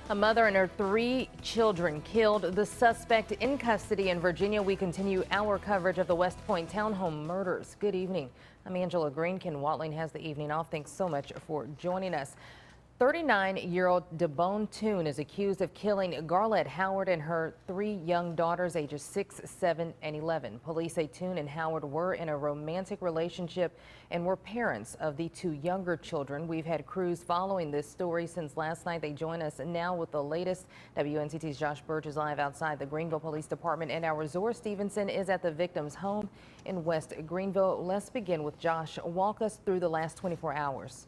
A mother and her 3 children killed. The suspect in custody in Virginia. We continue our coverage of the West Point townhome murders. Good evening. I'm Angela Greenkin. Watling has the evening off. Thanks so much for joining us. 39-year-old DeBone Toon is accused of killing Garlette Howard and her 3 young daughters, ages 6, 7, and 11. Police say Toon and Howard were in a romantic relationship and were parents of the 2 younger children. We've had crews following this story since last night. They join us now with the latest. WNCT's Josh Birch is live outside the Greenville Police Department, and our Zora Stevenson is at the victim's home in West Greenville. Let's begin with Josh. Walk us through the last 24 hours.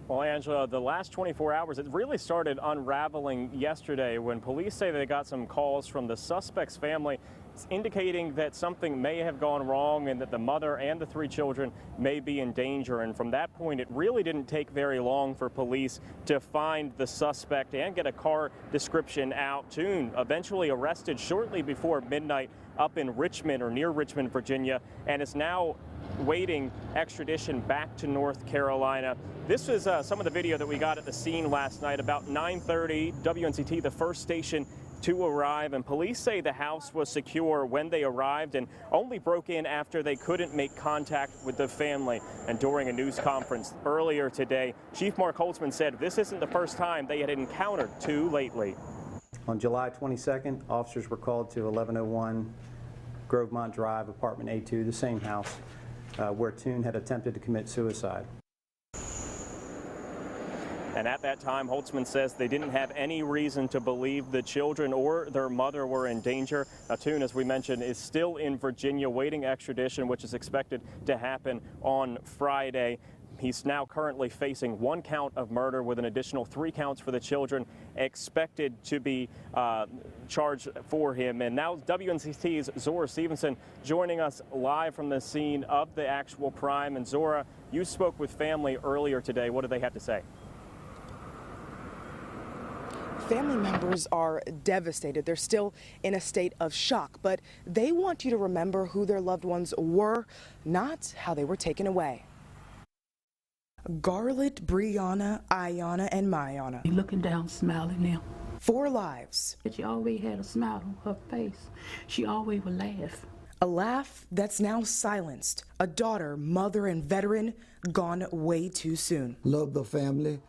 Well, Angela, the last 24 hours, it really started unraveling yesterday when police say they got some calls from the suspect's family indicating that something may have gone wrong and that the mother and the 3 children may be in danger. And from that point, it really didn't take very long for police to find the suspect and get a car description out. Toon eventually arrested shortly before midnight up in Richmond, or near Richmond, Virginia, and is now waiting extradition back to North Carolina. This is some of the video that we got at the scene last night. About 9:30, WNCT, the first station to arrive, and police say the house was secure when they arrived and only broke in after they couldn't make contact with the family. And during a news conference earlier today, Chief Mark Holtzman said this isn't the first time they had encountered 2 lately. On July 22nd, officers were called to 1101 Grovemont Drive, apartment A2, the same house where Toon had attempted to commit suicide. And at that time, Holtzman says they didn't have any reason to believe the children or their mother were in danger. Now, Toon, as we mentioned, is still in Virginia waiting extradition, which is expected to happen on Friday. He's now currently facing 1 count of murder with an additional 3 counts for the children expected to be charged for him. And now WNCT's Zora Stevenson joining us live from the scene of the actual crime. And Zora, you spoke with family earlier today. What did they have to say? Family members are devastated. They're still in a state of shock, but they want you to remember who their loved ones were, not how they were taken away. Garlette, Brianna, Ayana, and Mayana. Looking down, smiling now. 4 lives. She always had a smile on her face. She always would laugh. A laugh that's now silenced. A daughter, mother, and veteran gone way too soon. Loved the family,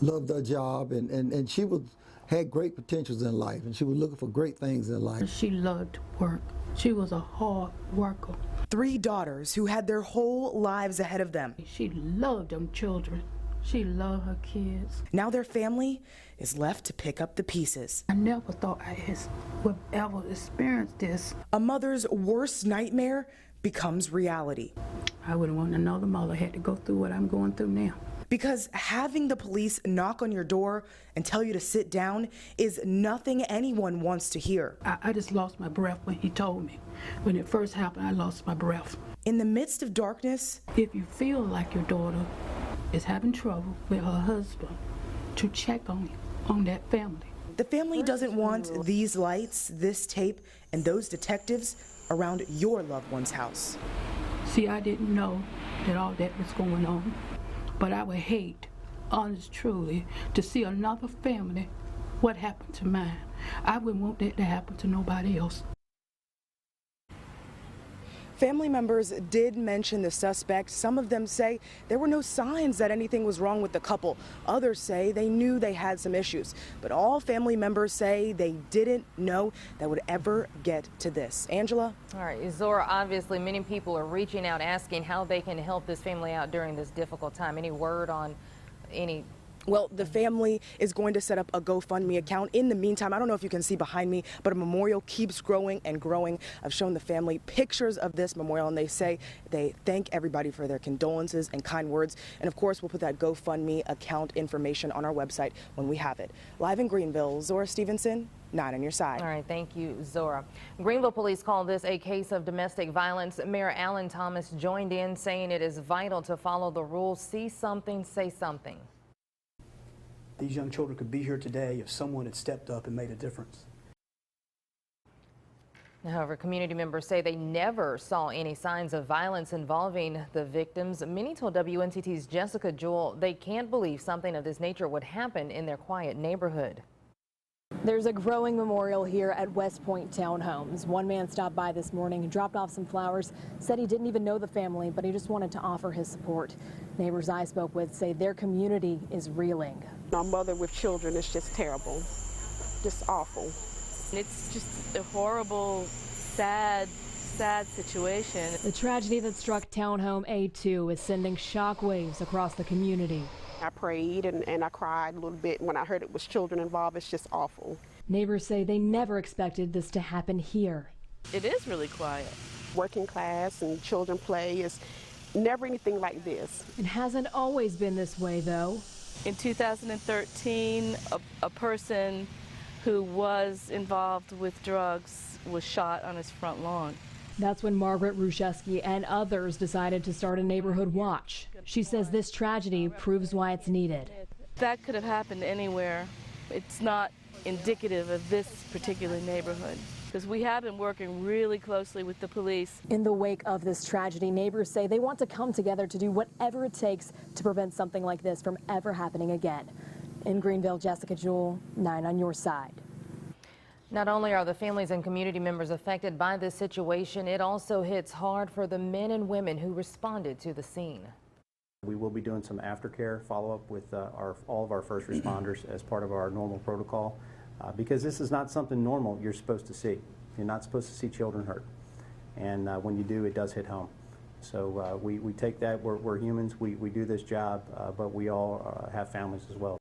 loved her job, and she had great potentials in life, and she was looking for great things in life. She loved work. She was a hard worker. 3 daughters who had their whole lives ahead of them. She loved them children. She loved her kids. Now their family is left to pick up the pieces. I never thought I would ever experience this. A mother's worst nightmare becomes reality. I wouldn't want another mother had to go through what I'm going through now. Because having the police knock on your door and tell you to sit down is nothing anyone wants to hear. I just lost my breath when he told me. When it first happened, I lost my breath. In the midst of darkness, if you feel like your daughter is having trouble with her husband, to check on that family. The family doesn't want these lights, this tape, and those detectives around your loved one's house. See, I didn't know that all that was going on. But I would hate, honest, truly, to see another family, what happened to mine. I wouldn't want that to happen to nobody else. Family members did mention the suspect. Some of them say there were no signs that anything was wrong with the couple. Others say they knew they had some issues. But all family members say they didn't know that would ever get to this. Angela? All right, Zora, obviously many people are reaching out asking how they can help this family out during this difficult time. Any word on any... Well, the family is going to set up a GoFundMe account. In the meantime, I don't know if you can see behind me, but a memorial keeps growing and growing. I've shown the family pictures of this memorial, and they say they thank everybody for their condolences and kind words. And of course, we'll put that GoFundMe account information on our website when we have it. Live in Greenville, Zora Stevenson, 9 on your side. All right, thank you, Zora. Greenville police call this a case of domestic violence. Mayor Alan Thomas joined in, saying it is vital to follow the rules. See something, say something. These young children could be here today if someone had stepped up and made a difference. However, community members say they never saw any signs of violence involving the victims. Many told WNCT's Jessica Jewell they can't believe something of this nature would happen in their quiet neighborhood. There's a growing memorial here at West Point Townhomes. One man stopped by this morning and dropped off some flowers, said he didn't even know the family, but he just wanted to offer his support. Neighbors I spoke with say their community is reeling. A mother with children is just terrible, just awful. It's just a horrible, sad situation. The tragedy that struck Townhome A2 is sending shockwaves across the community. I prayed and I cried a little bit when I heard it was children involved. It's just awful. Neighbors say they never expected this to happen here. It is really quiet. Working class and children play is never anything like this. It hasn't always been this way, though. In 2013, a person who was involved with drugs was shot on his front lawn. That's when Margaret Ruszewski and others decided to start a neighborhood watch. She says this tragedy proves why it's needed. That could have happened anywhere. It's not indicative of this particular neighborhood, because we have been working really closely with the police. In the wake of this tragedy, neighbors say they want to come together to do whatever it takes to prevent something like this from ever happening again. In Greenville, Jessica Jewell, 9 on your side. Not only are the families and community members affected by this situation, it also hits hard for the men and women who responded to the scene. We will be doing some aftercare follow-up with all of our first responders as part of our normal protocol because this is not something normal you're supposed to see. You're not supposed to see children hurt. And when you do, it does hit home. So we take that. We're humans. We do this job, but we all have families as well.